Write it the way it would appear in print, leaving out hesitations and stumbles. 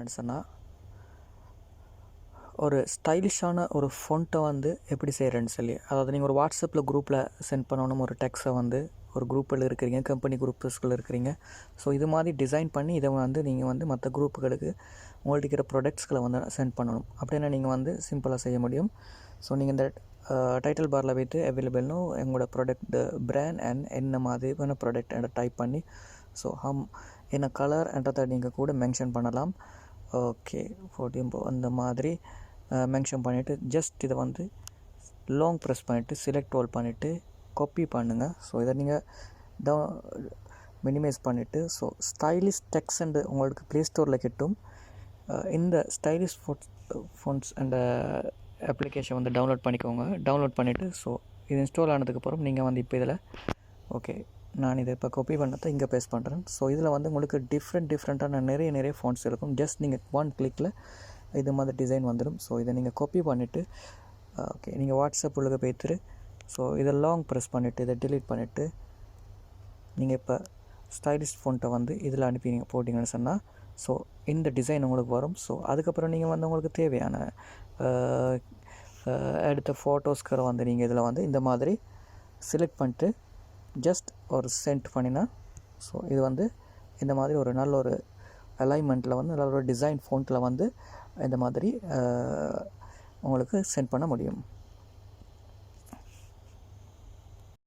சொன்னால் ஒரு ஸ்டைலிஷான ஒரு ஃபொண்ட்டை வந்து எப்படி செய்கிறேன்னு சொல்லி, அதாவது நீங்கள் ஒரு வாட்ஸ்அப்பில் குரூப்பில் சென்ட் பண்ணணும் ஒரு டெக்ஸ்ட்டை வந்து ஒரு குரூப்பில் இருக்கிறீங்க, கம்பெனி குரூப்ஸ்குள்ளே இருக்கிறீங்க. ஸோ இது மாதிரி டிசைன் பண்ணி இதை வந்து நீங்கள் வந்து மற்ற குரூப்புகளுக்கு உங்கள்ட்ட இருக்கிற ப்ராடக்ட்ஸ்களை வந்து சென்ட் பண்ணணும். அப்படின்னா நீங்கள் வந்து சிம்பிளாக செய்ய முடியும். ஸோ நீங்கள் இந்த டைட்டில் பாரில் போய்ட்டு அவைலபிள்னு எங்களோட ப்ராடக்ட் பிராண்ட் அண்ட் என்ன மாதிரியான ப்ராடக்ட் டைப் பண்ணி ஸோ என்ன கலர் என்றதை நீங்கள் கூட மென்ஷன் பண்ணலாம். ஓகே 14 அந்த மாதிரி மென்ஷன் பண்ணிவிட்டு ஜஸ்ட் இதை வந்து லாங் ப்ரெஸ் பண்ணிவிட்டு செலக்ட் ஆல் பண்ணிவிட்டு காப்பி பண்ணுங்கள். ஸோ இதை நீங்கள் மினிமைஸ் பண்ணிவிட்டு ஸோ ஸ்டைலிஷ் டெக்ஸ்ட் அண்டு உங்களுக்கு ப்ளே ஸ்டோரில் கிட்டும். இந்த ஸ்டைலிஷ் ஃபோன்ஸ் அந்த அப்ளிகேஷன் வந்து டவுன்லோட் பண்ணிக்கோங்க. டவுன்லோட் பண்ணிவிட்டு ஸோ இது இன்ஸ்டால் ஆனதுக்கப்புறம் நீங்கள் வந்து இப்போ இதில் ஓகே நான் இதை இப்போ காப்பி பண்ணதை இங்கே பேஸ்ட் பண்ணுறேன். ஸோ இதில் வந்து உங்களுக்கு டிஃப்ரெண்ட்டான நிறைய ஃபோன்ஸ் இருக்கும். ஜஸ்ட் நீங்கள் ஒன் கிளிக்கில் இது மாதிரி டிசைன் வந்துடும். ஸோ இதை நீங்கள் காப்பி பண்ணிவிட்டு ஓகே நீங்கள் வாட்ஸ்அப் உள்ள போய்த்துட்டு ஸோ இதை லாங் ப்ரெஸ் பண்ணிவிட்டு இதை டிலீட் பண்ணிவிட்டு நீங்கள் இப்போ ஸ்டைலிஷ் ஃபோன்ட்டை வந்து இதில் அனுப்பி நீங்கள் போட்டிங்கன்னு சொன்னால் ஸோ இந்த டிசைன் உங்களுக்கு வரும். ஸோ அதுக்கப்புறம் நீங்கள் வந்து உங்களுக்கு தேவையான எடுத்த ஃபோட்டோஸ்களை வந்து நீங்கள் இதில் வந்து இந்த மாதிரி செலக்ட் பண்ணிட்டு ஜஸ்ட் ஒரு சென்ட் பண்ணினா ஸோ இது வந்து இந்த மாதிரி ஒரு நல்ல ஒரு அலைன்மெண்ட்டில் வந்து நல்ல ஒரு டிசைன் ஃபோன்ட்டில் வந்து இந்த மாதிரி உங்களுக்கு சென்ட் பண்ண முடியும்.